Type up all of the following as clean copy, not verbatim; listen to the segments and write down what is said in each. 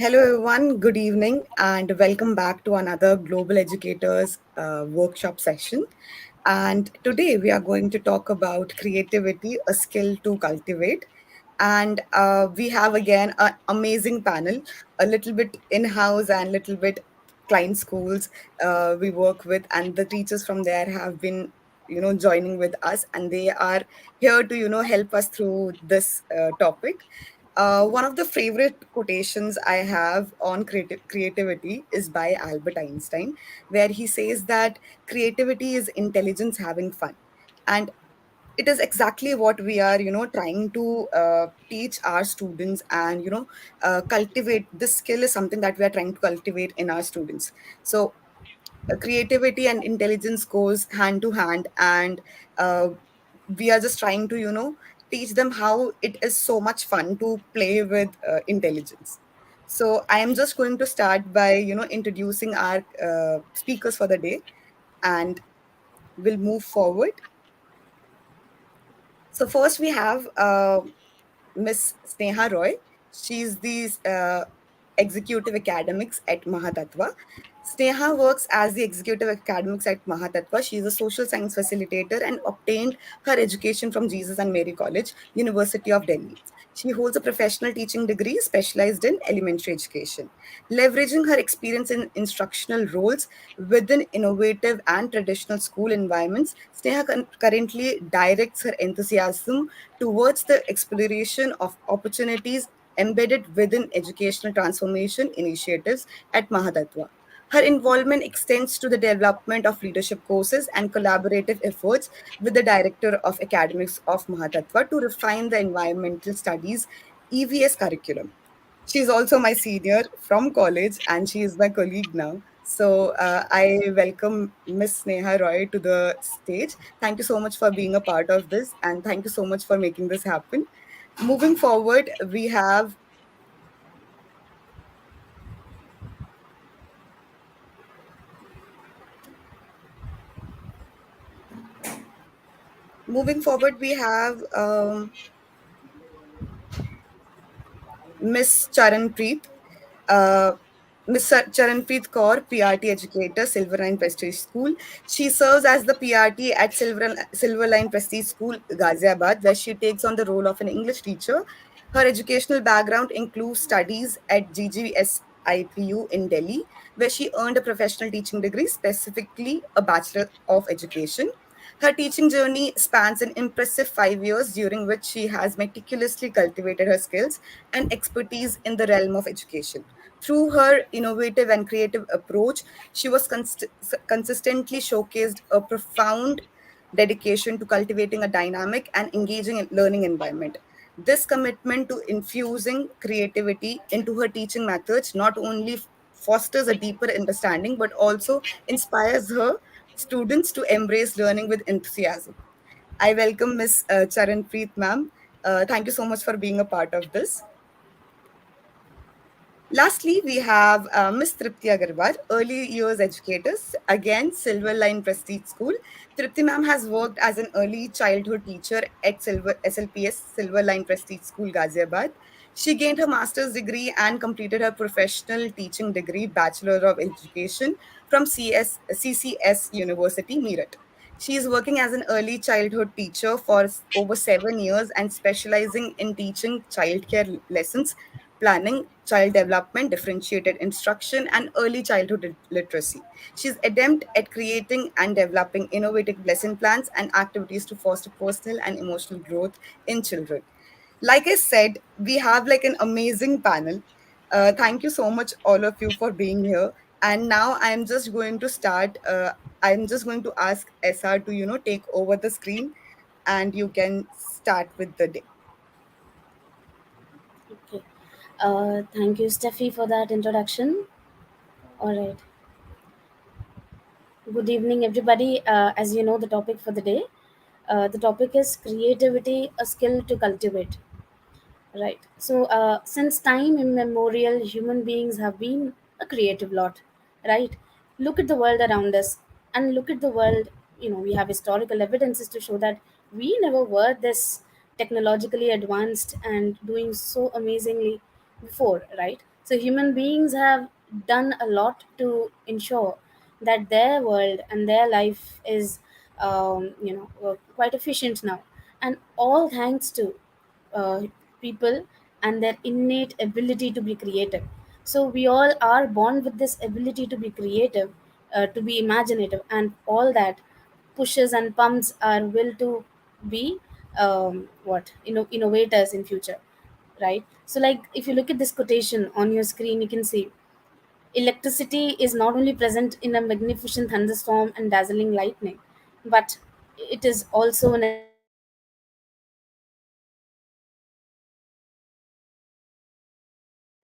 Hello, everyone. Good evening, and welcome back to another Global Educators workshop session. And today we are going to talk about creativity, a skill to cultivate. And we have again an amazing panel, a little bit in house and little bit client schools we work with, and the teachers from there have been joining with us, and they are here to help us through this topic. One of the favorite quotations I have on creativity is by Albert Einstein, where he says that creativity is intelligence having fun. And it is exactly what we are, trying to teach our students and, cultivate. This skill is something that we are trying to cultivate in our students. So creativity and intelligence goes hand to hand, and uh, we are just trying to teach them how it is so much fun to play with intelligence. So I am just going to start by introducing our speakers for the day, and we'll move forward. So first we have Miss Sneha Roy. She's the executive academics at Mahatattva. Sneha works as the executive academics at Mahatattva. She is a social science facilitator and obtained her education from Jesus and Mary College, University of Delhi. She holds a professional teaching degree specialized in elementary education. Leveraging her experience in instructional roles within innovative and traditional school environments, Sneha currently directs her enthusiasm towards the exploration of opportunities embedded within educational transformation initiatives at Mahatattva. Her involvement extends to the development of leadership courses and collaborative efforts with the Director of Academics of Mahatattva to refine the environmental studies EVS curriculum. She's also my senior from college, and she is my colleague now. So I welcome Miss Sneha Roy to the stage. Thank you so much for being a part of this, and thank you so much for making this happen. Moving forward, we have moving forward we have Miss Charanpreet. Uh, Miss Charanpreet Kaur, PRT educator, Silverline Prestige School. She serves as the PRT at Silverline Prestige School, Ghaziabad, where she takes on the role of an English teacher. Her educational background includes studies at GGSIPU in Delhi, where she earned a professional teaching degree, specifically a Bachelor of Education. Her teaching journey spans an impressive 5 years, during which she has meticulously cultivated her skills and expertise in the realm of education. Through her innovative and creative approach, she was consistently showcased a profound dedication to cultivating a dynamic and engaging learning environment. This commitment to infusing creativity into her teaching methods not only fosters a deeper understanding but also inspires her students to embrace learning with enthusiasm. I welcome Miss Charanpreet ma'am. Thank you so much for being a part of this. Lastly, we have Miss Tripti Agarwal, early years educators, again Silver Line Prestige School. Tripti ma'am has worked as an early childhood teacher at SLPS Silver Line Prestige School, Ghaziabad. She gained her master's degree and completed her professional teaching degree, Bachelor of Education, from CCS University, Meerut. She is working as an early childhood teacher for over 7 years and specializing in teaching childcare lessons, planning, child development, differentiated instruction, and early childhood literacy. She's adept at creating and developing innovative lesson plans and activities to foster personal and emotional growth in children. Like I said, we have like an amazing panel. Thank you so much, all of you, for being here. And now I'm just going to start. I'm just going to ask SR to take over the screen, and you can start with the day. Okay. Thank you, Steffi, for that introduction. All right. Good evening, everybody. As you know, the topic for the day, the topic is creativity, a skill to cultivate. Right. So, since time immemorial, human beings have been a creative lot. Right. Look at the world around us, and look at the world. We have historical evidences to show that we never were this technologically advanced and doing so amazingly before. Right. So human beings have done a lot to ensure that their world and their life is, quite efficient now, and all thanks to uh, people and their innate ability to be creative. So we all are born with this ability to be creative, to be imaginative, and all that pushes and pumps our will to be, innovators in future, right? So, like, if you look at this quotation on your screen, you can see electricity is not only present in a magnificent thunderstorm and dazzling lightning, but it is also in a chaos and chaotic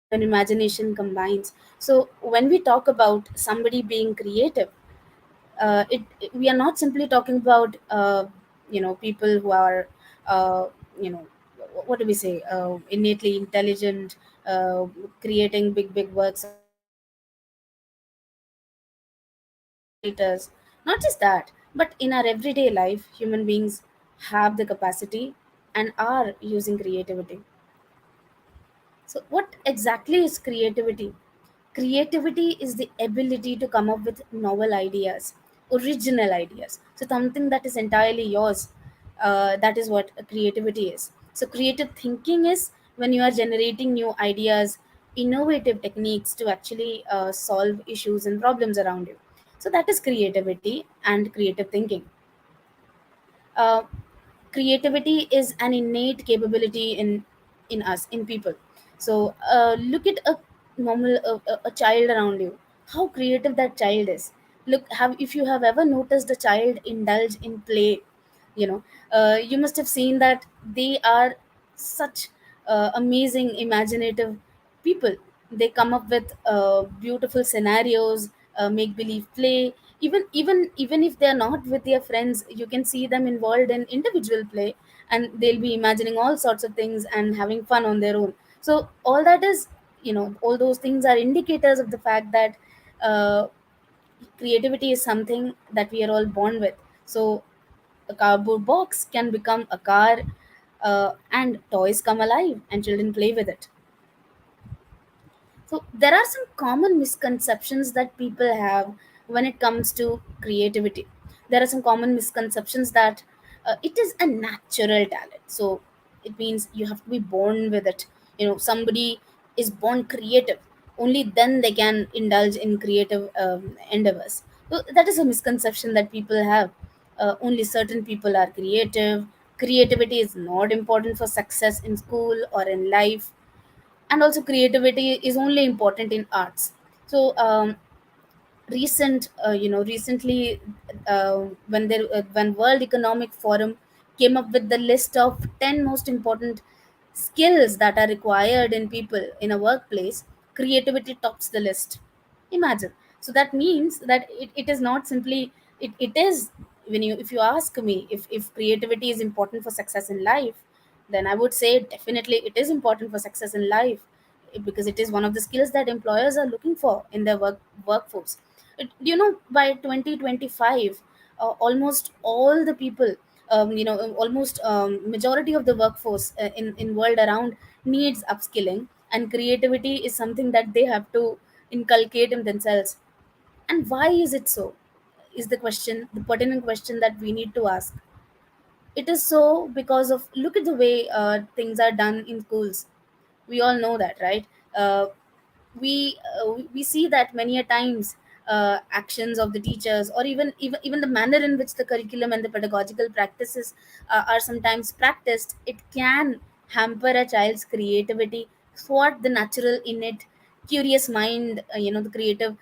when imagination combines. So when we talk about somebody being creative, we are not simply talking about people who are, uh, you know what do we say, innately intelligent, creating big works of art, writers. Not just that, but in our everyday life, human beings have the capacity and are using creativity. So, what exactly is creativity? Creativity is the ability to come up with novel ideas, original ideas. So, something that is entirely yours. That is what creativity is. So, creative thinking is when you are generating new ideas, innovative techniques to actually solve issues and problems around you. So, that is creativity and creative thinking. uh, Creativity is an innate capability in us, in people. So look at a normal a child around you, how creative that child is. Look, have if you have ever noticed a child indulge in play, you know you must have seen that they are such amazing imaginative people. They come up with beautiful scenarios, make believe play. Even if they're not with their friends, you can see them involved in individual play, and they'll be imagining all sorts of things and having fun on their own. So all that is, all those things are indicators of the fact that uh, creativity is something that we are all born with. So a cardboard box can become a car, and toys come alive and children play with it. So there are some common misconceptions that people have when it comes to creativity. There are some common misconceptions that it is a natural talent. So it means you have to be born with it. Somebody is born creative. Only then they can indulge in creative endeavors. So that is a misconception that people have. Only certain people are creative. Creativity is not important for success in school or in life, and also creativity is only important in arts. So recently, when World Economic Forum came up with the list of 10 most important skills that are required in people in a workplace, creativity tops the list. Imagine. So that means that it is not simply, it is, when you if you ask me if creativity is important for success in life, then I would say definitely it is important for success in life, because it is one of the skills that employers are looking for in their workforce. By 2025, almost all the people, almost majority of the workforce in world around needs upskilling, and creativity is something that they have to inculcate in themselves. And why is it so, is the pertinent question that we need to ask. It is so because of, look at the way things are done in schools. We all know that, right? Uh, we uh, we see that many a times actions of the teachers, or even the manner in which the curriculum and the pedagogical practices are sometimes practiced, it can hamper a child's creativity, thwart the natural innate curious mind, the creative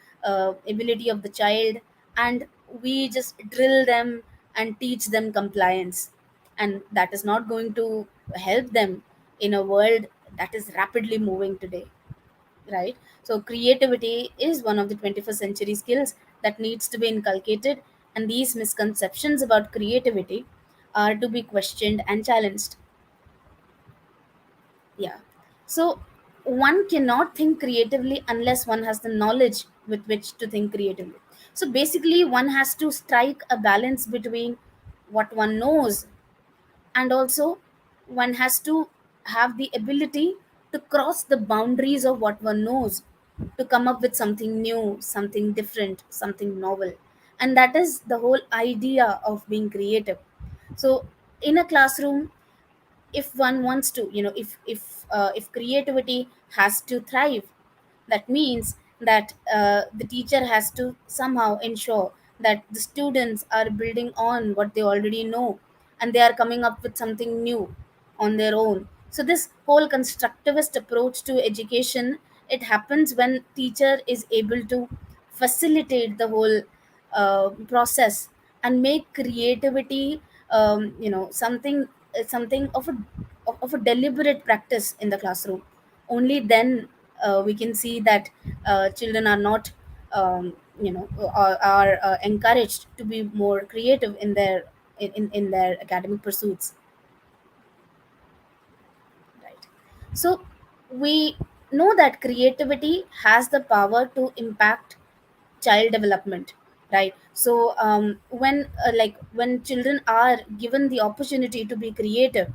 ability of the child. And we just drill them and teach them compliance, and that is not going to help them in a world that is rapidly moving today, right? So creativity is one of the 21st century skills that needs to be inculcated, and these misconceptions about creativity are to be questioned and challenged. Yeah. So one cannot think creatively unless one has the knowledge with which to think creatively. So basically, one has to strike a balance between what one knows, and also one has to have the ability to cross the boundaries of what one knows, to come up with something new, something different, something novel. And that is the whole idea of being creative. So, in a classroom, if one wants to, if creativity has to thrive, that means that the teacher has to somehow ensure that the students are building on what they already know, and they are coming up with something new on their own. So this whole constructivist approach to education, it happens when teacher is able to facilitate the whole process and make creativity, something of a deliberate practice in the classroom. Only then we can see that children are not, are encouraged to be more creative in their academic pursuits, right? So we know that creativity has the power to impact child development, right? So when children are given the opportunity to be creative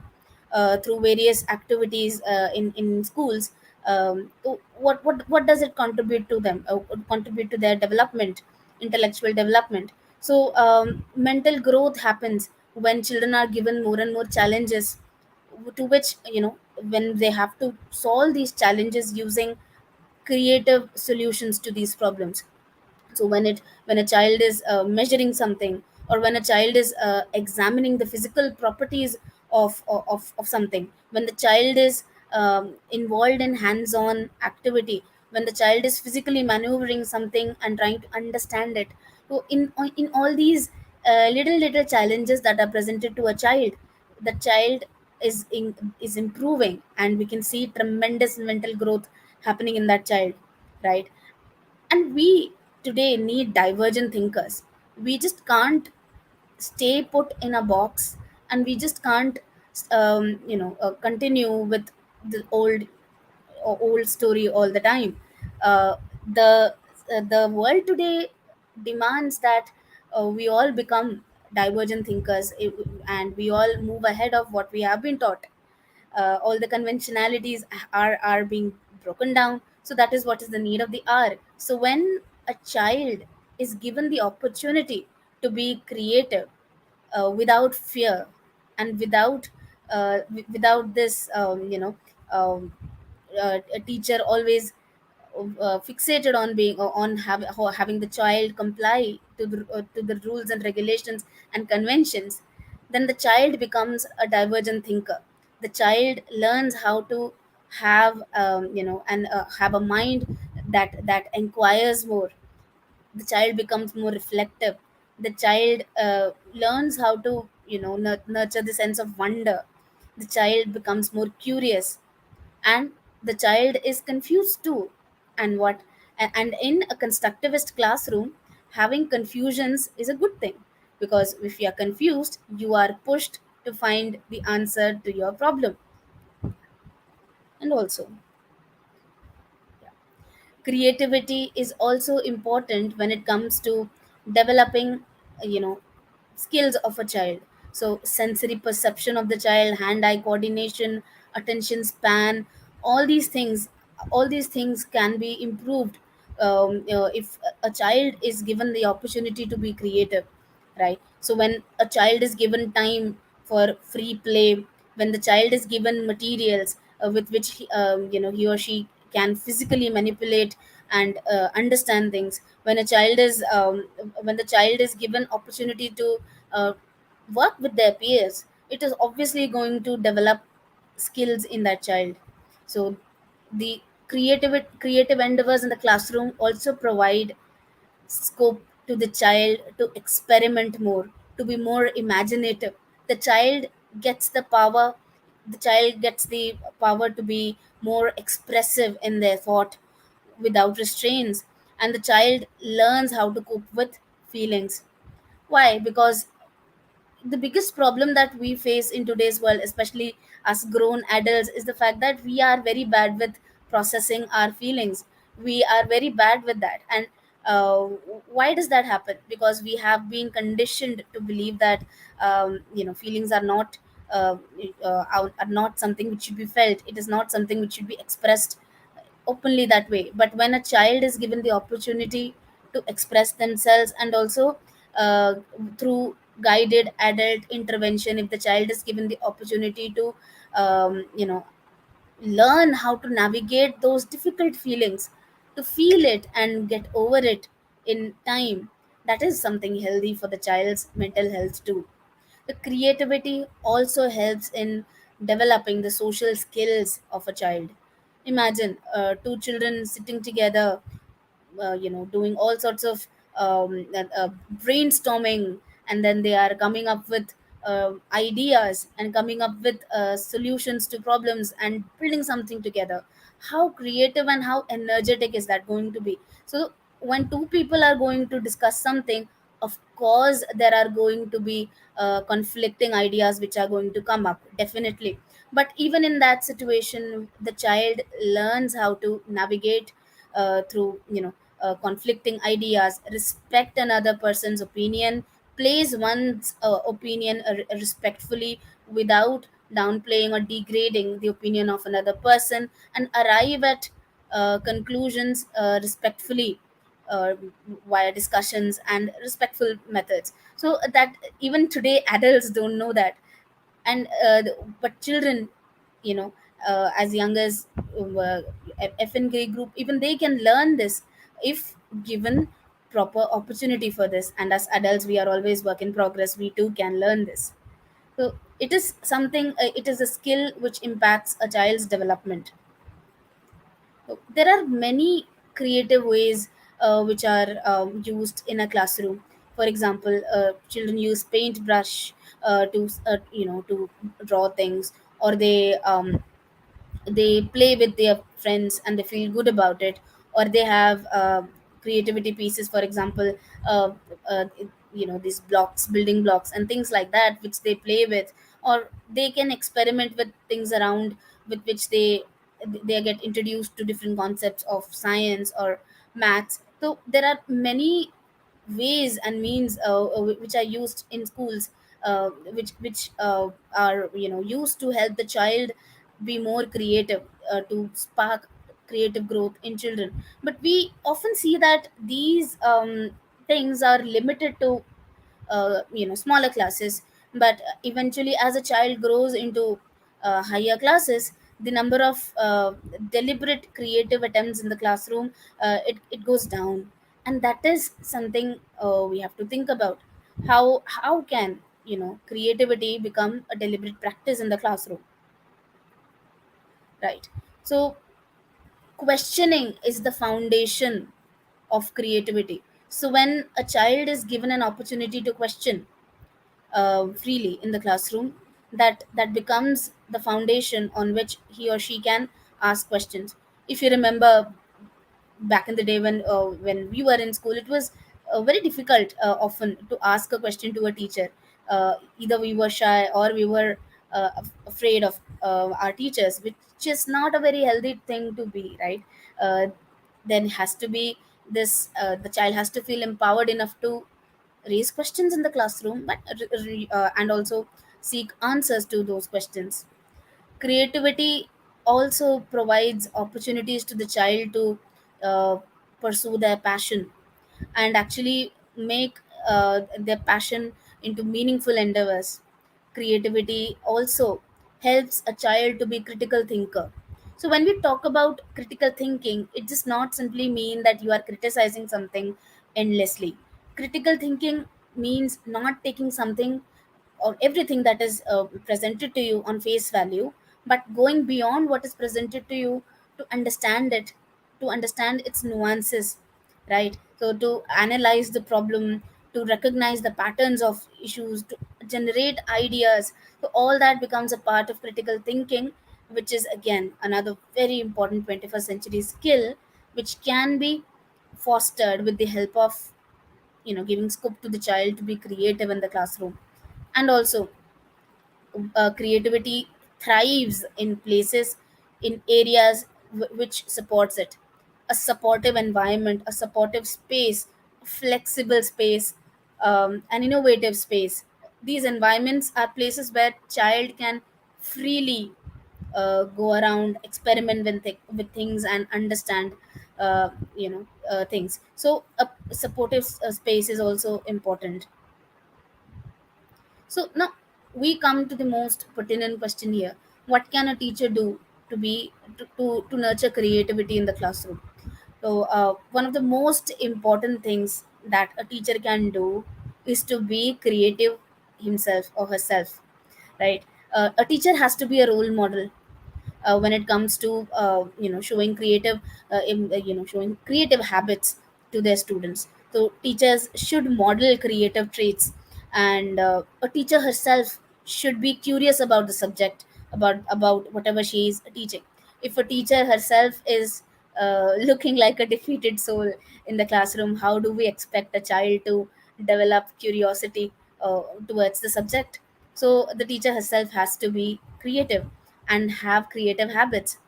through various activities in schools, what does it contribute to them, contribute to their development, intellectual development? So mental growth happens when children are given more and more challenges, to which, when they have to solve these challenges using creative solutions to these problems. So when a child is measuring something, or when a child is examining the physical properties of something, when the child is involved in hands-on activity, when the child is physically maneuvering something and trying to understand it. So in all these little challenges that are presented to a child, the child is improving, and we can see tremendous mental growth happening in that child, right? And we today need divergent thinkers. We just can't stay put in a box, and we just can't continue with the old story all the time. Uh, the uh, the world today demands that we all become divergent thinkers, and we all move ahead of what we have been taught. All the conventionalities are being broken down. So that is what is the need of the hour. So when a child is given the opportunity to be creative, without fear, and without this, um, a teacher always fixated on being having the child comply to the rules and regulations and conventions, then the child becomes a divergent thinker. The child learns how to have, and have a mind that inquires more. The child becomes more reflective. The child learns how to, nurture the sense of wonder. The child becomes more curious, and the child is confused too. And and in a constructivist classroom, having confusions is a good thing, because if you are confused, you are pushed to find the answer to your problem. And also, creativity is also important when it comes to developing, you know skills of a child. So sensory perception of the child, hand eye coordination, attention span, all these things all these things can be improved, if a child is given the opportunity to be creative, right? So when a child is given time for free play, when the child is given materials with which he or she can physically manipulate and understand things, when the child is given opportunity to uh, work with their peers, it is obviously going to develop skills in that child. So the creative endeavors in the classroom also provide scope to the child to experiment more, to be more imaginative. The child gets the power, the child gets the power to be more expressive in their thought without restraints, and the child learns how to cope with feelings. Why? Because the biggest problem that we face in today's world, especially as grown adults, is the fact that we are very bad with processing our feelings. We are very bad with that. And uh, why does that happen? Because we have been conditioned to believe that feelings are not uh, are not something which should be felt. It is not something which should be expressed openly that way. But when a child is given the opportunity to express themselves, and also uh, through guided adult intervention, if the child is given the opportunity to learn how to navigate those difficult feelings, to feel it and get over it in time, that is something healthy for the child's mental health too. The creativity also helps in developing the social skills of a child. Imagine two children sitting together, doing all sorts of brainstorming, and then they are coming up with ideas and coming up with solutions to problems and building something together. How creative and how energetic is that going to be? So when two people are going to discuss something, of course there are going to be conflicting ideas which are going to come up, definitely. But even in that situation, the child learns how to navigate through conflicting ideas, respect another person's opinion, place one's opinion respectfully without downplaying or degrading the opinion of another person, and arrive at conclusions respectfully, uh, via discussions and respectful methods. So that even today adults don't know that. And but children, you know as young as F and grade group, even they can learn this if given proper opportunity for this. And as adults, we are always work in progress, we too can learn this. So it is something, it is a skill which impacts a child's development. So there are many creative ways which are used in a classroom. For example, children use paintbrush to draw things, or they play with their friends and they feel good about it, or they have creativity pieces, for example, uh, uh, these blocks, building blocks and things like that, which they play with. Or they can experiment with things around, with which they get introduced to different concepts of science or maths. So there are many ways and means which are used in schools, which are used to help the child be more creative, to spark creative growth in children. But we often see that these things are limited to smaller classes. But eventually, as a child grows into higher classes, the number of deliberate creative attempts in the classroom, it goes down. And that is something we have to think about. How can creativity become a deliberate practice in the classroom, right? So questioning is the foundation of creativity. So when a child is given an opportunity to question freely in the classroom, that becomes the foundation on which he or she can ask questions. If you remember, back in the day when we were in school, it was very difficult often to ask a question to a teacher. Either we were shy or we were afraid of our teachers, which is not a very healthy thing to be, right? uh, then has to be this the child has to feel empowered enough to raise questions in the classroom, but and also seek answers to those questions. Creativity also provides opportunities to the child to uh, pursue their passion, and actually make their passion into meaningful endeavors. Creativity also helps a child to be critical thinker. So when we talk about critical thinking, it does not simply mean that you are criticizing something endlessly. Critical thinking means not taking something or everything that is presented to you on face value, but going beyond what is presented to you, to understand it, to understand its nuances, right? So to analyze the problem, to recognize the patterns of issues, to generate ideas. So all that becomes a part of critical thinking, which is again another very important 21st century skill, which can be fostered with the help of giving scope to the child to be creative in the classroom. And also, creativity thrives in places, in areas which supports it. A supportive environment, a supportive space, flexible space, an innovative space, These environments are places where child can freely go around, experiment with things and understand things. So a supportive space is also important. So now we come to the most pertinent question here: what can a teacher do to nurture creativity in the classroom? So one of the most important things that a teacher can do is to be creative himself or herself, right? A teacher has to be a role model when it comes to showing creative habits to their students. So teachers should model creative traits, and a teacher herself should be curious about the subject, about whatever she is teaching. If a teacher herself is looking like a defeated soul in the classroom, how do we expect a child to develop curiosity towards the subject? So the teacher herself has to be creative and have creative habits.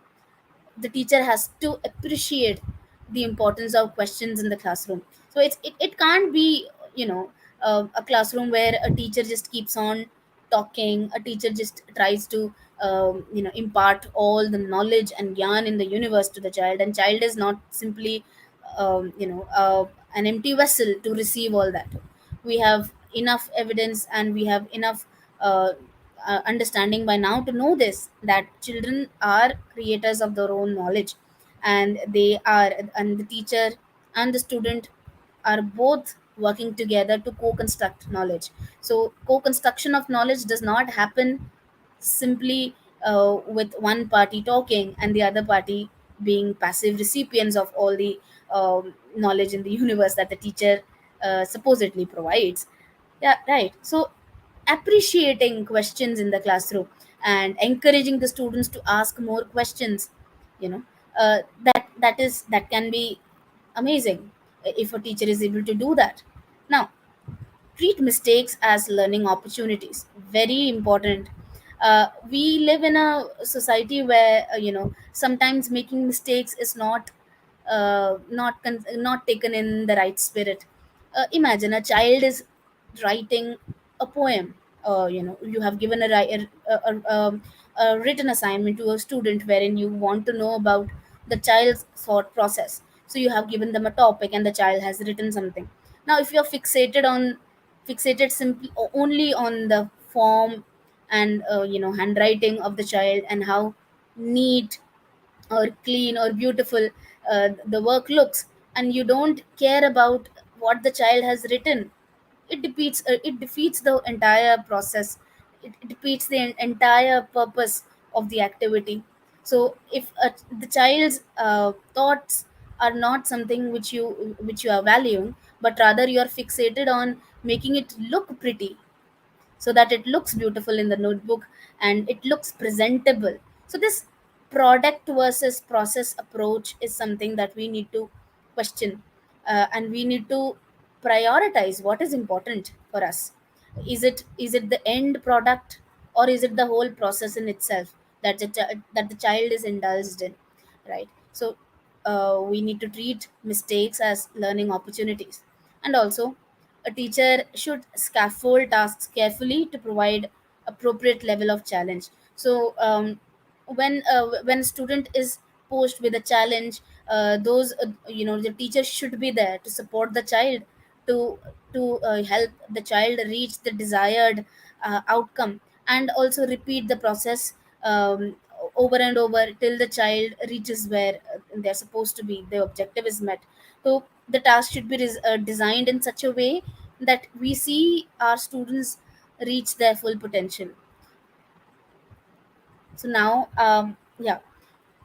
The teacher has to appreciate the importance of questions in the classroom. So it can't be, a classroom where a teacher just keeps on talking, a teacher just tries to impart all the knowledge and yarn in the universe to the child, and child is not simply an empty vessel to receive all that. We have enough evidence and we have enough uh, understanding by now to know this, that children are creators of their own knowledge, and the teacher and the student are both working together to co-construct knowledge. So co-construction of knowledge does not happen simply with one party talking and the other party being passive recipients of all the knowledge in the universe that the teacher supposedly provides. Yeah, right. So appreciating questions in the classroom and encouraging the students to ask more questions, you know that can be amazing if a teacher is able to do that. Now, treat mistakes as learning opportunities, very important. We live in a society where sometimes making mistakes is not taken in the right spirit. Imagine a child is writing a poem. You have given a written assignment to a student wherein you want to know about the child's thought process. So you have given them a topic and the child has written something. Now if you're fixated simply only on the form and handwriting of the child and how neat or clean or beautiful the work looks, and you don't care about what the child has written, it defeats the entire process. It defeats the entire purpose of the activity. So if the child's thoughts are not something which you are valuing, but rather you are fixated on making it look pretty, so that it looks beautiful in the notebook and it looks presentable. So this product versus process approach is something that we need to question, and we need to prioritize what is important for us. Is it the end product, or is it the whole process in itself that the child is indulged in, right? So we need to treat mistakes as learning opportunities. And also, a teacher should scaffold tasks carefully to provide appropriate level of challenge. So when a student is posed with a challenge, those the teacher should be there to support the child, to help the child reach the desired outcome, and also repeat the process over and over till the child reaches where they're supposed to be, the objective is met. So the task should be designed in such a way that we see our students reach their full potential. So now, yeah,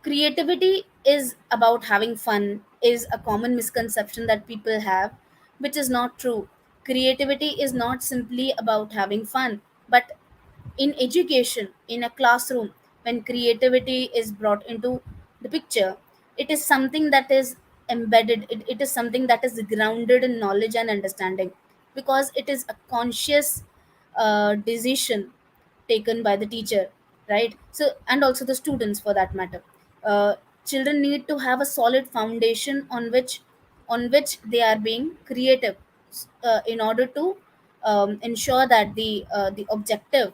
creativity is about having fun is a common misconception that people have, which is not true. Creativity is not simply about having fun, but in education, in a classroom, when creativity is brought into the picture, it is something that is embedded, it is something that is grounded in knowledge and understanding, because it is a conscious decision taken by the teacher, right? So, and also the students for that matter. uh, Children need to have a solid foundation on which they are being creative, in order to ensure that the objective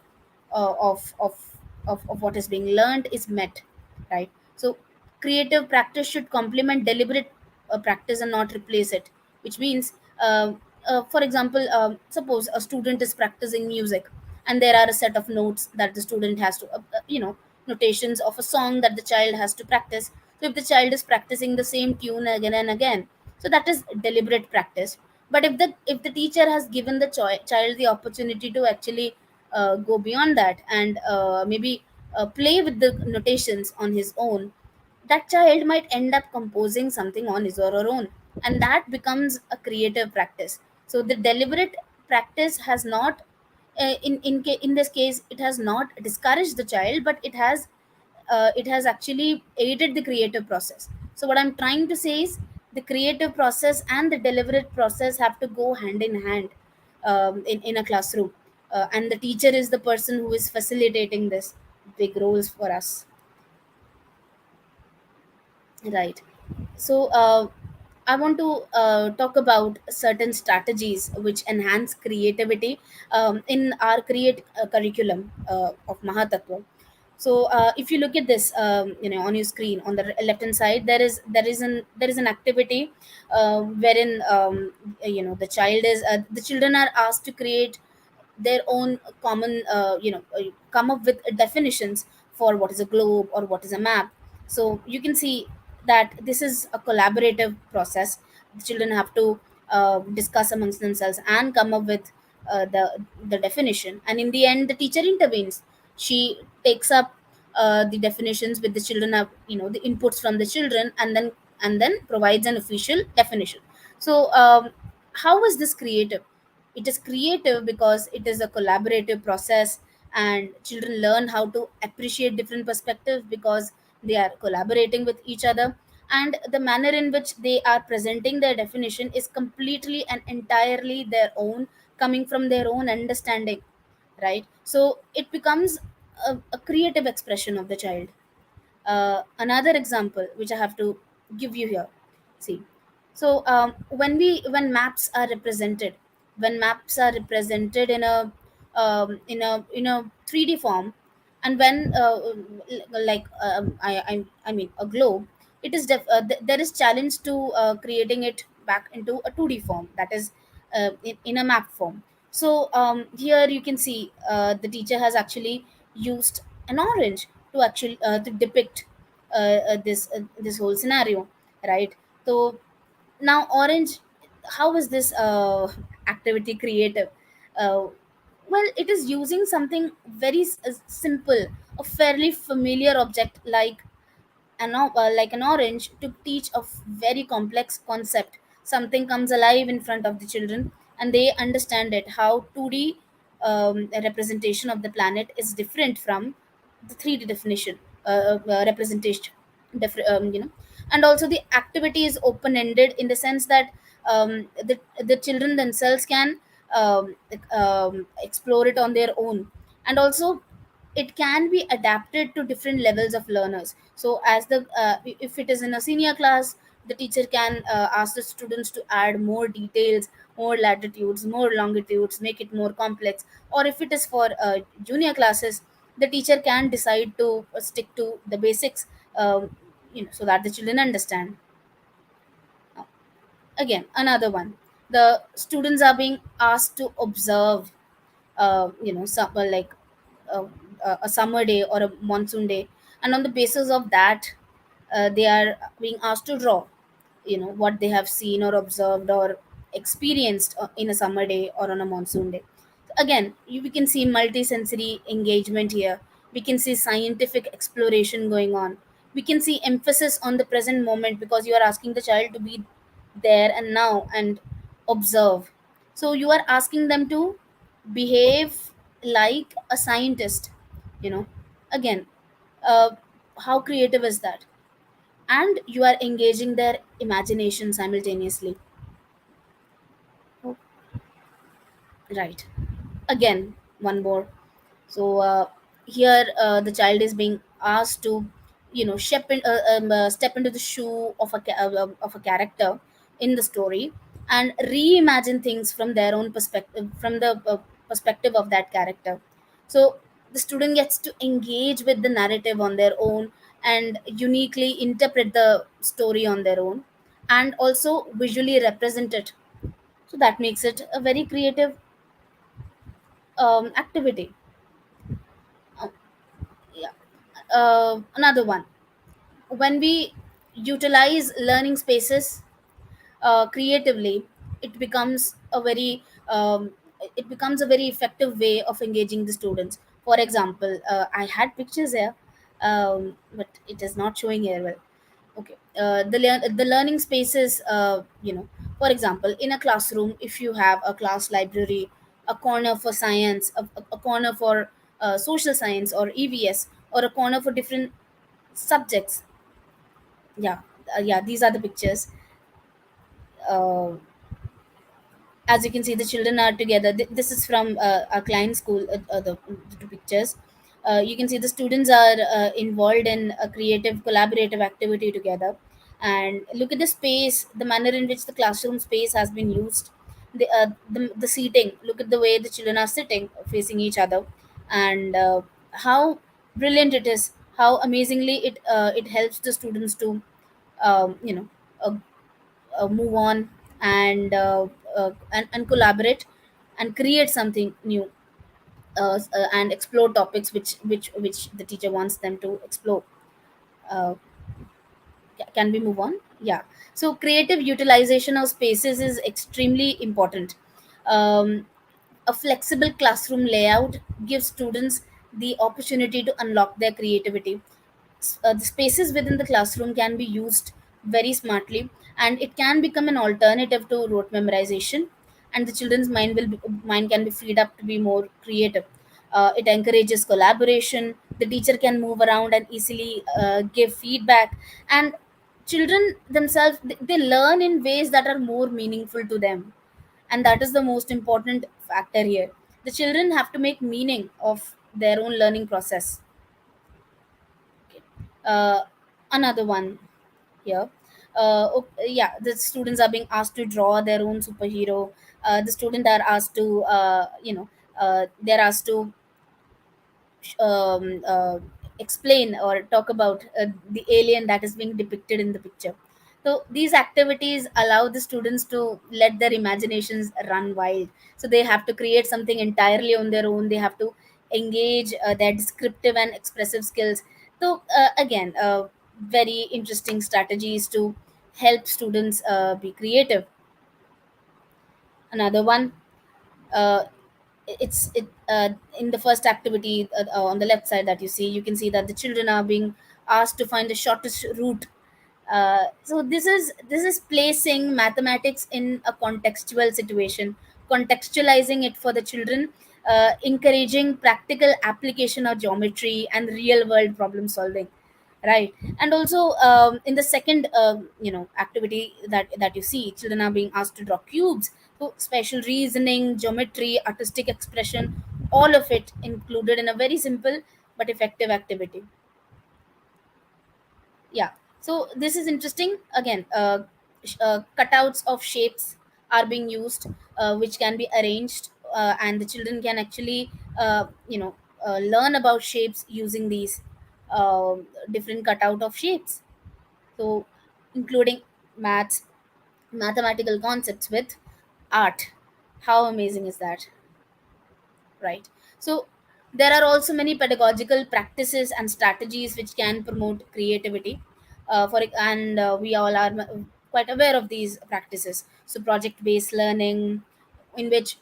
uh, of, of of what is being learned is met, right? So creative practice should complement deliberate practice and not replace it, which means, for example, suppose a student is practicing music, and there are a set of notes that the student has to notations of a song that the child has to practice. So if the child is practicing the same tune again and again, so that is deliberate practice. But if the teacher has given the child the opportunity to actually go beyond that, and maybe play with the notations on his own, that child might end up composing something on his or her own, and that becomes a creative practice. So the deliberate practice has not, in this case, it has not discouraged the child, but it has actually aided the creative process. So what I'm trying to say is, the creative process and the deliberate process have to go hand in hand, in a classroom, and the teacher is the person who is facilitating this big roles for us. Right. So, I want to talk about certain strategies which enhance creativity in our create curriculum of Mahatattva. So, if you look at this, on your screen on the left hand side, there is an activity wherein, the children are asked to create their own common, come up with definitions for what is a globe or what is a map. So you can see that this is a collaborative process. The children have to discuss amongst themselves and come up with the definition, and in the end the teacher intervenes. She takes up the definitions with the children, have the inputs from the children, and then provides an official definition. So, how is this creative? It is creative because it is a collaborative process, and children learn how to appreciate different perspectives because they are collaborating with each other, and the manner in which they are presenting their definition is completely and entirely their own, coming from their own understanding, right? So it becomes a creative expression of the child. Another example which I have to give you here. See, so when maps are represented, in a 3D form, and when like I mean a globe, there is challenge to creating it back into a 2D form, that is in a map form. So here you can see the teacher has actually used an orange to depict this whole scenario, right? So now orange, how is this activity creative? uh, well, it is using something very simple, a fairly familiar object like an orange, to teach a very complex concept. Something comes alive in front of the children, and they understand it, how 2D representation of the planet is different from the 3D definition, representation. And also the activity is open ended, in the sense that the children themselves can explore it on their own, and also it can be adapted to different levels of learners. So as the if it is in a senior class, the teacher can ask the students to add more details, more latitudes, more longitudes, make it more complex. Or if it is for junior classes, the teacher can decide to stick to the basics, so that the children understand. Again, another one, the students are being asked to observe, like uh, a summer day or a monsoon day, and on the basis of that, they are being asked to draw, what they have seen or observed or experienced in a summer day or on a monsoon day. Again, we can see multisensory engagement here. We can see scientific exploration going on. We can see emphasis on the present moment, because you are asking the child to be there and now and observe. So you are asking them to behave like a scientist, you know again, uh, how creative is that? And you are engaging their imagination simultaneously. Right. Again, one more. So here, the child is being asked to, step into the shoe of a character in the story, and reimagine things from their own perspective, from the perspective of that character. So the student gets to engage with the narrative on their own and uniquely interpret the story on their own, and also visually represent it. So that makes it a very creative activity. Uh, yeah. Another one, when we utilize learning spaces creatively, it becomes a very it becomes a very effective way of engaging the students. For example, I had pictures here, but it is not showing here well. Okay, the learning spaces, for example, in a classroom, if you have a class library, a corner for science, a corner for social science or EVS, or a corner for different subjects. Yeah, yeah, these are the pictures. uh, as you can see, the children are together. This is from a client school, the two pictures. You can see the students are involved in a creative collaborative activity together. And look at the space, the manner in which the classroom space has been used. The seating, look at the way the children are sitting facing each other. And how brilliant it is, how amazingly it helps the students to um, you know uh, move on, and collaborate and create something new, and explore topics which the teacher wants them to explore. uh, can we move on? Yeah. So creative utilization of spaces is extremely important. um, a flexible classroom layout gives students the opportunity to unlock their creativity. The spaces within the classroom can be used very smartly, and it can become an alternative to rote memorization, and the children's mind can be freed up to be more creative. It encourages collaboration, the teacher can move around and easily give feedback, and children themselves, they learn in ways that are more meaningful to them. And that is the most important factor here. The children have to make meaning of their own learning process. Okay. Another one here. Yeah, the students are being asked to draw their own superhero. The students are asked to, they're asked to um, uh, explain or talk about the alien that is being depicted in the picture. So these activities allow the students to let their imaginations run wild. So they have to create something entirely on their own. They have to engage their descriptive and expressive skills. So again, very interesting strategies to help students be creative. Another one, uh, it's it in the first activity, on the left side that you see, you can see that the children are being asked to find the shortest route. So this is placing mathematics in a contextual situation, contextualizing it for the children, encouraging practical application of geometry and real world problem solving, right? And also, in the second activity that you see, children are being asked to draw cubes. So special reasoning, geometry, artistic expression, all of it included in a very simple but effective activity. Yeah. So this is interesting. Again, cutouts of shapes are being used, which can be arranged, and the children can actually learn about shapes using these different cutout of shapes. So including maths, mathematical concepts with art. How amazing is that? Right. So there are also many pedagogical practices and strategies which can promote creativity. We all are quite aware of these practices. So project based learning, in which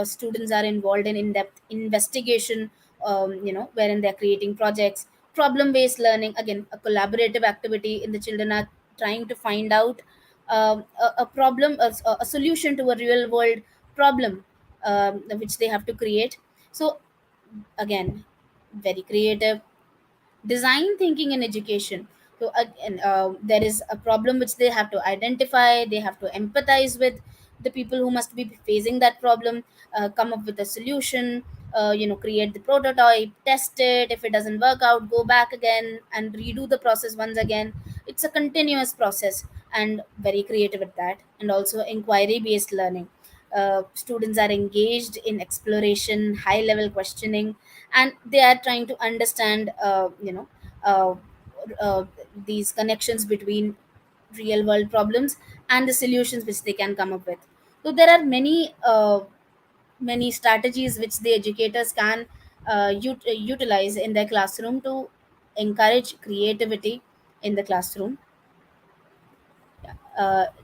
students are involved in in-depth investigation, wherein they're creating projects. Problem based learning, again a collaborative activity, in the children are trying to find out a problem, a solution to a real world problem, which they have to create. So again, very creative. Design thinking in education. So again, there is a problem which they have to identify, they have to empathize with the people who must be facing that problem, come up with a solution, create the prototype, test it. If it doesn't work out, go back again and redo the process once again. It's a continuous process. and very creative at that. And also inquiry based learning. Students are engaged in exploration, high level questioning, and they are trying to understand uh, uh, these connections between real world problems and the solutions which they can come up with. So there are many strategies which the educators can utilize in their classroom to encourage creativity in the classroom.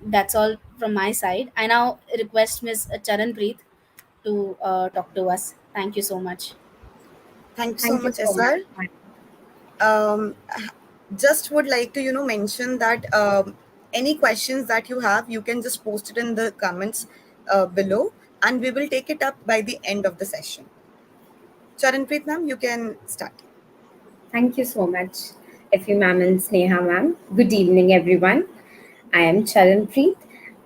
That's all from my side. I now request Ms. Charanpreet to talk to us. Thank you so much. Thank you so Thank you much, so much. SR. Just would like to mention that any questions that you have, you can just post it in the comments below, and we will take it up by the end of the session. Charanpreet ma'am, you can start. Thank you so much, Effie ma'am and Sneha ma'am. Good evening, everyone. I am Charanpreet,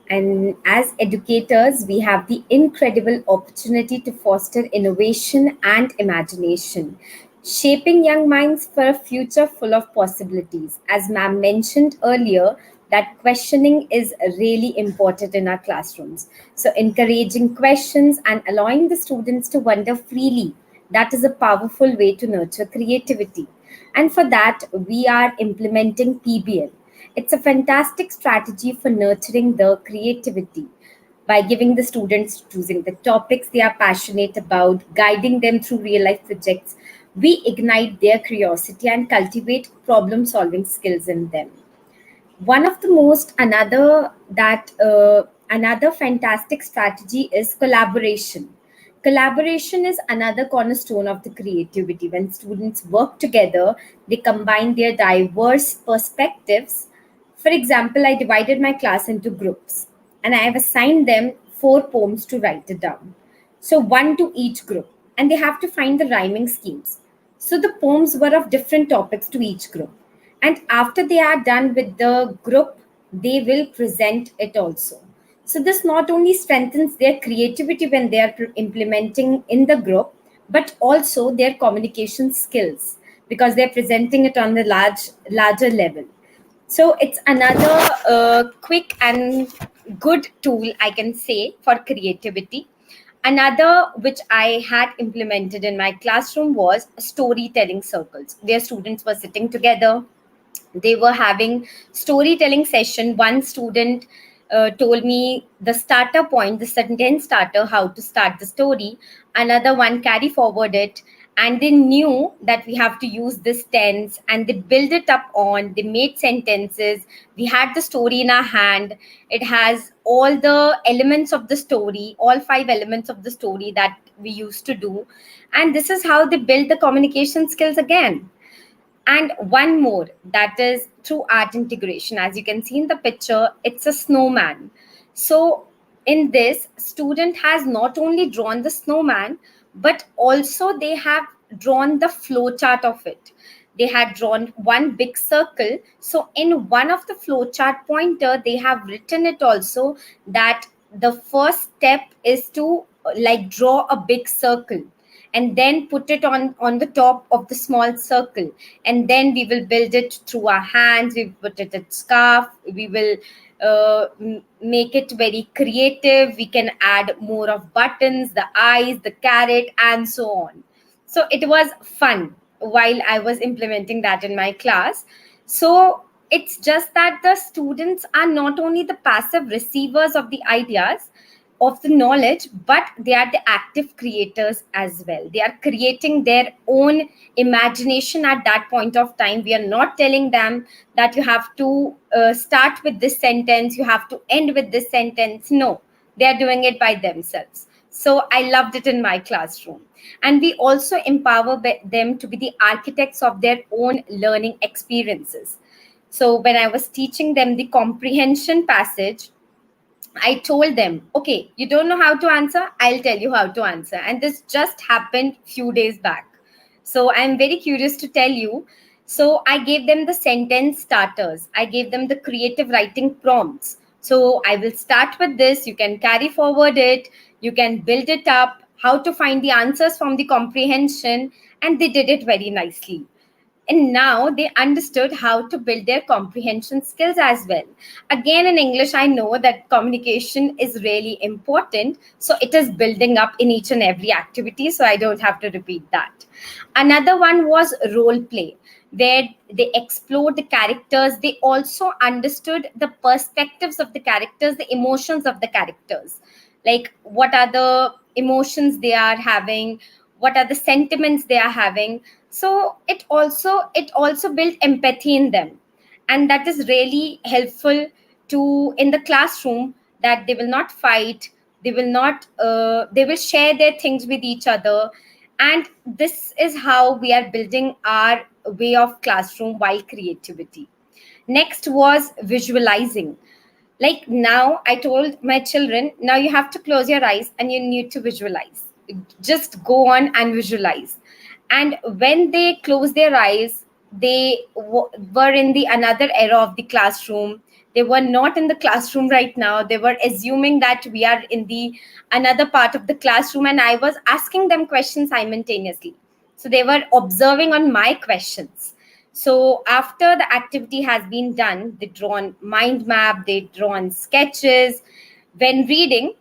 and as educators, we have the incredible opportunity to foster innovation and imagination, shaping young minds for a future full of possibilities. As ma'am mentioned earlier, that questioning is really important in our classrooms. So, encouraging questions and allowing the students to wonder freely, that is a powerful way to nurture creativity. And for that, we are implementing PBL. It's a fantastic strategy for nurturing the creativity by giving the students choosing the topics they are passionate about, guiding them through real life projects. We ignite their curiosity and cultivate problem solving skills in them. One of the most another fantastic strategy is collaboration. Collaboration is another cornerstone of the creativity. When students work together, they combine their diverse perspectives. For example, I divided my class into groups and I have assigned them 4 poems to write it down. So, one to each group, and they have to find the rhyming schemes. So, the poems were of different topics to each group. And after they are done with the group, they will present it also. So, this not only strengthens their creativity when they are implementing in the group, but also their communication skills because they're presenting it on the larger level. So it's another quick and good tool, I can say, for creativity. Another which I had implemented in my classroom was storytelling circles, where students were sitting together, they were having storytelling session. One student told me the starter point, the sentence starter, how to start the story. Another one carry forward it, and they knew that we have to use this tense, and they build it up on, they made sentences. We had the story in our hand. It has all the elements of the story, all 5 elements of the story that we used to do, and this is how they build the communication skills again. And one more, that is through art integration. As you can see in the picture, it's a snowman. So in this, student has not only drawn the snowman, but also they have drawn the flow chart of it. They had drawn one big circle. So in one of the flow chart pointer, they have written it also that the first step is to like draw a big circle and then put it on the top of the small circle, and then we will build it through our hands. We put it at scarf, we will make it very creative. We can add more of buttons, the eyes, the carrot, and so on. So it was fun while I was implementing that in my class. So it's just that the students are not only the passive receivers of the ideas, of the knowledge, but they are the active creators as well. They are creating their own imagination at that point of time. We are not telling them that you have to start with this sentence, you have to end with this sentence. No, they are doing it by themselves. So I loved it in my classroom. And we also empower them to be the architects of their own learning experiences. So when I was teaching them the comprehension passage, I told them, okay, you don't know how to answer, I'll tell you how to answer. And this just happened few days back. So I'm very curious to tell you. So I gave them the sentence starters. I gave them the creative writing prompts. So I will start with this. You can carry forward it. You can build it up. How to find the answers from the comprehension. And they did it very nicely. And now they understood how to build their comprehension skills as well. Again, in English, I know that communication is really important, so it is building up in each and every activity, so I don't have to repeat that. Another one was role play, where they explored the characters. They also understood the perspectives of the characters, the emotions of the characters, like what are the emotions they are having, what are the sentiments they are having. So it also built empathy in them, and that is really helpful to in the classroom, that they will not fight, they will share their things with each other. And this is how we are building our way of classroom while creativity. Next was visualizing. Like, now I told my children, now you have to close your eyes and you need to visualize. Just go on and visualize. And when they close their eyes, they were in the another era of the classroom. They were not in the classroom right now. They were assuming that we are in the another part of the classroom, and I was asking them questions simultaneously, so they were observing on my questions. So after the activity has been done, they drawn mind map, they drawn sketches. When reading,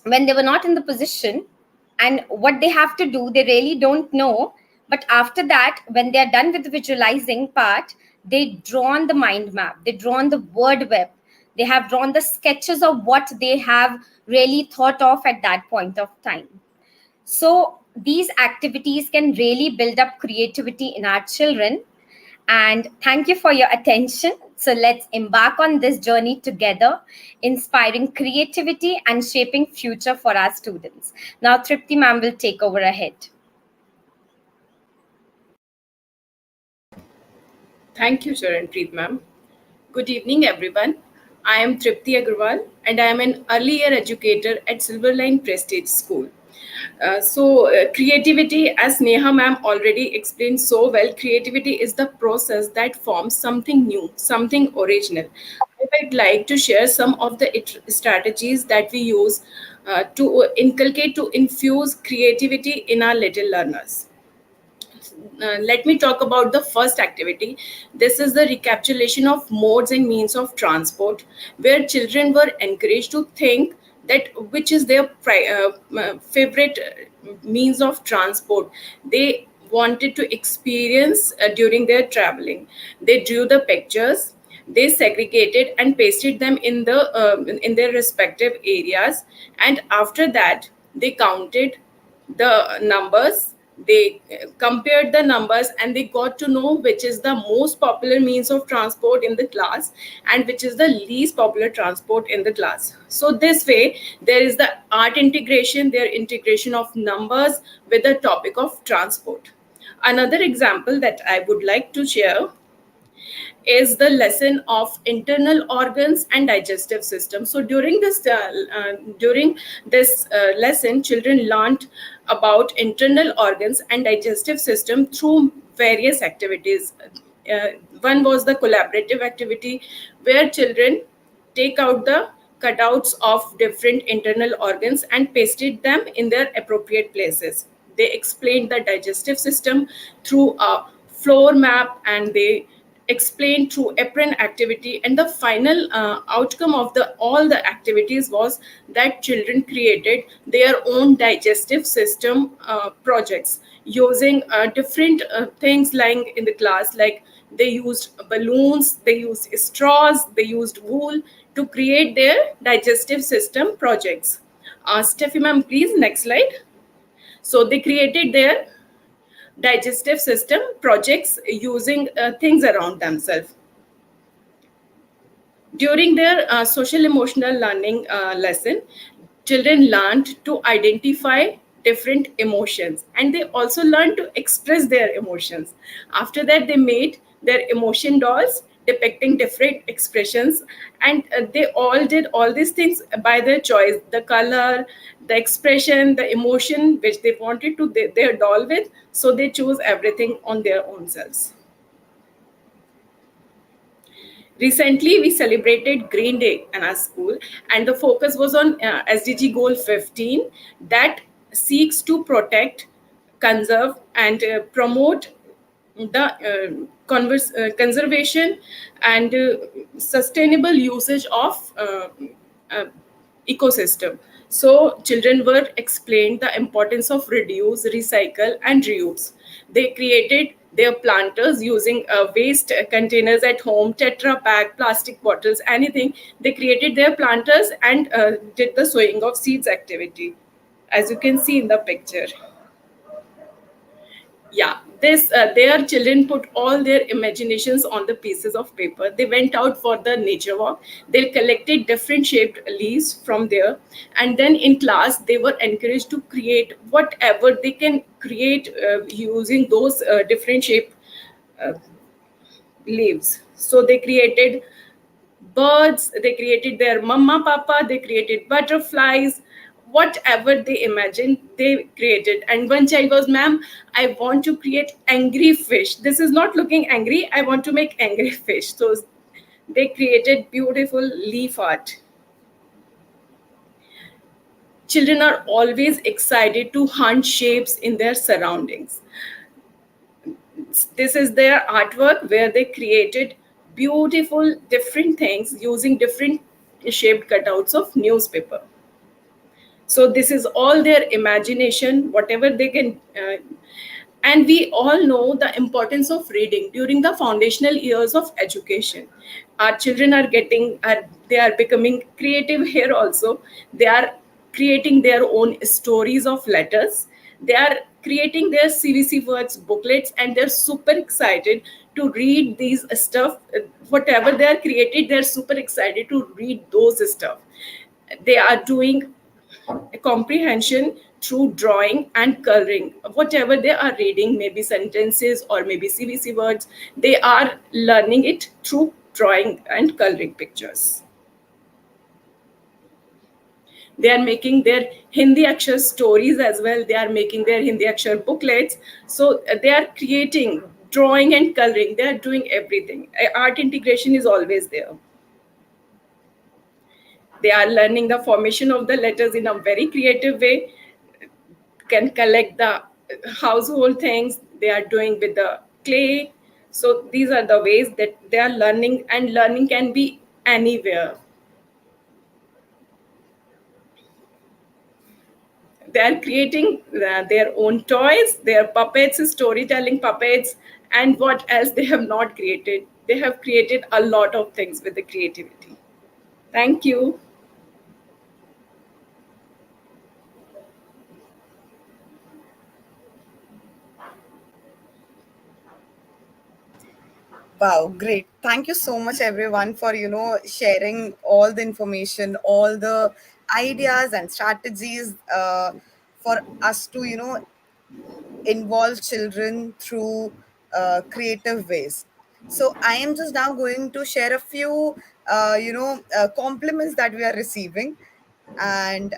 when they were not in the position, and what they have to do, they really don't know. But after that, when they are done with the visualizing part, they drawn the mind map, they drawn the word web, they have drawn the sketches of what they have really thought of at that point of time. So these activities can really build up creativity in our children. And thank you for your attention. So let's embark on this journey together, inspiring creativity and shaping future for our students. Now, Tripti ma'am will take over ahead. Thank you, Charanpreet ma'am. Good evening, everyone. I am Tripti Agarwal, and I am an early year educator at Silverline Prestige School. Creativity, as Neha ma'am already explained so well, creativity is the process that forms something new, something original. I would like to share some of the strategies that we use to inculcate, to infuse creativity in our little learners. Let me talk about the first activity. This is the recapitulation of modes and means of transport, where children were encouraged to think that which is their favorite means of transport. They wanted to experience during their traveling. They drew the pictures, they segregated and pasted them in their respective areas, and after that they counted the numbers, they compared the numbers, and they got to know which is the most popular means of transport in the class and which is the least popular transport in the class. So this way there is the art integration, their integration of numbers with the topic of transport. Another example that I would like to share is the lesson of internal organs and digestive system. So during this lesson, children learned about internal organs and digestive system through various activities. uh, One was the collaborative activity, where children take out the cutouts of different internal organs and pasted them in their appropriate places. They explained the digestive system through a floor map, and they explained through apron activity, and the final outcome of the all the activities was that children created their own digestive system projects using different things lying in the class, like they used balloons, they used straws, they used wool to create their digestive system projects. Steffi ma'am, please, next slide. So they created their digestive system projects using things around themselves. During their social emotional learning lesson, children learned to identify different emotions, and they also learned to express their emotions. After that, they made their emotion dolls depicting different expressions, and they all did all these things by their choice: the color, the expression, the emotion which they wanted to their doll with. So they chose everything on their own selves. Recently, we celebrated Green Day in our school, and the focus was on SDG Goal 15, that seeks to protect, conserve, and promote the conservation and sustainable usage of uh, ecosystem. So children were explained the importance of reduce, recycle, and reuse. They created their planters using waste containers at home, tetra pack, plastic bottles, anything. They created their planters and did the sowing of seeds activity, as you can see in the picture. Yeah, this their children put all their imaginations on the pieces of paper. They went out for the nature walk. They collected different shaped leaves from there, and then in class they were encouraged to create whatever they can create using those different shaped uh, leaves. So they created birds, they created their mama papa, they created butterflies, whatever they imagined they created. And one child was, ma'am, I want to create angry fish. This is not looking angry, I want to make angry fish. So they created beautiful leaf art. Children are always excited to hunt shapes in their surroundings. This is their artwork where they created beautiful different things using different shaped cutouts of newspaper. So this is all their imagination, whatever they can. And we all know the importance of reading during the foundational years of education. Our children are they are becoming creative here also. They are creating their own stories of letters. They are creating their CVC words booklets, and they're super excited to read these stuff. Whatever they are created, they're super excited to read those stuff. They are doing comprehension through drawing and coloring. Whatever they are reading, maybe sentences or maybe CVC words, they are learning it through drawing and coloring pictures. They are making their Hindi Akshar stories as well. They are making their Hindi Akshar booklets. So they are creating, drawing and coloring. They are doing everything. Art integration is always there. They are learning the formation of the letters in a very creative way, can collect the household things they are doing with the clay. So these are the ways that they are learning, and learning can be anywhere. They are creating their own toys, their puppets, storytelling puppets, and what else they have not created. They have created a lot of things with the creativity. Thank you. Wow, great. Thank you so much, everyone, for, sharing all the information, all the ideas and strategies for us to, involve children through creative ways. So I am just now going to share a few, compliments that we are receiving. And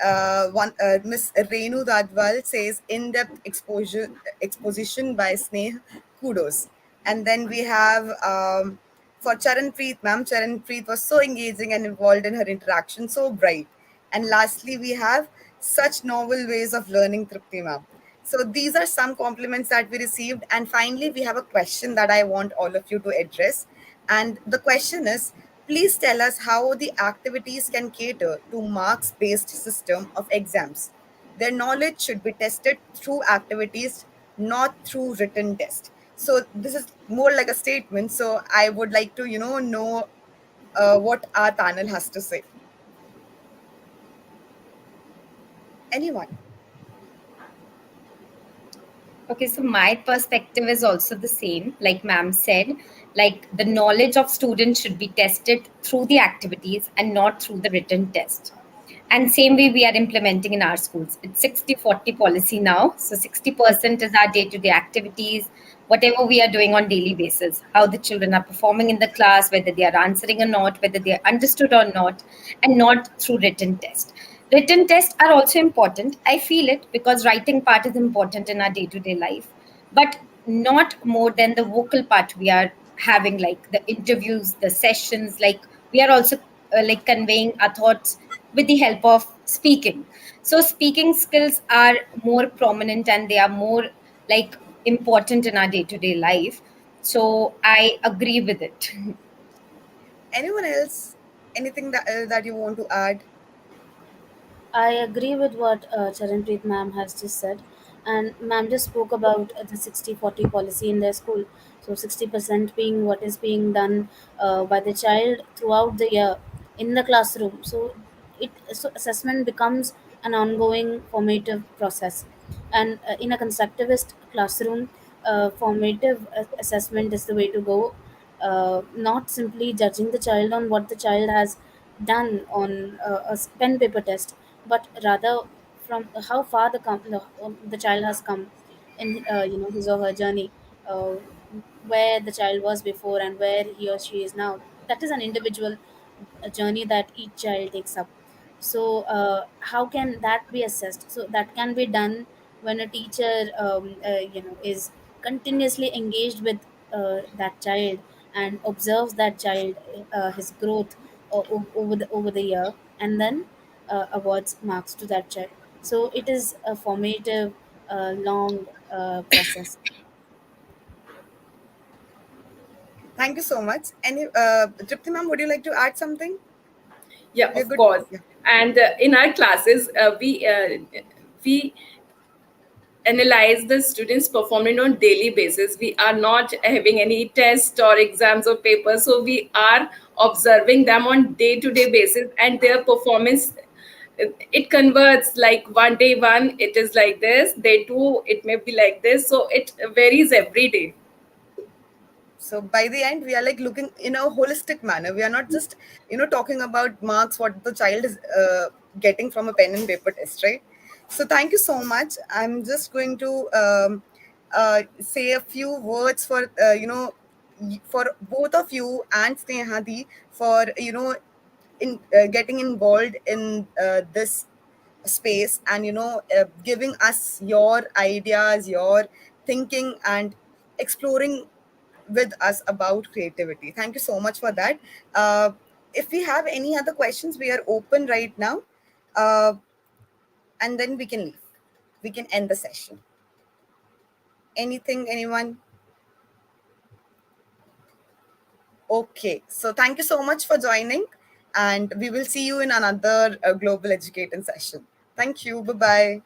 one Miss Renu Dadwal says in-depth exposure exposition by Sneh, kudos. And then we have for Charan Preet, ma'am. Charan Preet was so engaging and involved in her interaction, so bright. And lastly, we have such novel ways of learning, Tripti, ma'am. So these are some compliments that we received. And finally, we have a question that I want all of you to address. And the question is, please tell us how the activities can cater to marks-based system of exams. Their knowledge should be tested through activities, not through written test. So this is more like a statement. So I would like to, know what our panel has to say. Anyone? Okay, so my perspective is also the same, like ma'am said, like the knowledge of students should be tested through the activities and not through the written test. And same way we are implementing in our schools. It's 60-40 policy now. So 60% is our day-to-day activities, whatever we are doing on daily basis, how the children are performing in the class, whether they are answering or not, whether they are understood or not, and not through written test. Written tests are also important. I feel it because writing part is important in our day-to-day life, but not more than the vocal part we are having, like the interviews, the sessions. Like we are also like conveying our thoughts with the help of speaking. So speaking skills are more prominent and they are more like important in our day-to-day life. So I agree with it. Anyone else? Anything that you want to add? I agree with what Charanpreet ma'am has just said. And ma'am just spoke about the 60-40 policy in their school. So 60% being what is being done by the child throughout the year in the classroom. So assessment becomes an ongoing formative process. And in a constructivist classroom, formative assessment is the way to go. Not simply judging the child on what the child has done on pen paper test, but rather from how far the child has come in his or her journey, uh, where the child was before and where he or she is now. That is an individual journey that each child takes up. So how can that be assessed? So that can be done when a teacher is continuously engaged with that child and observes that child, his growth over the year, and then awards marks to that child. So it is a formative, long process. Thank you so much. Any, Tripti ma'am, would you like to add something? Yeah, We're of good. course. Yeah. And in our classes, we analyze the students' performance on daily basis. We are not having any tests or exams or papers, so we are observing them on day-to-day basis, and their performance, it converts, like one day one it is like this, day two it may be like this, so it varies every day. So by the end, we are like looking in a holistic manner. We are not just talking about marks, what the child is getting from a pen and paper test, right? So thank you so much. I'm just going to say a few words for for both of you and Snehadi for in getting involved in this space, and giving us your ideas, your thinking, and exploring with us about creativity. Thank you so much for that. If we have any other questions, we are open right now, uh, and then we can leave. We can end the session. Anything, anyone? Okay, so thank you so much for joining, and we will see you in another global educating session. Thank you. Bye bye.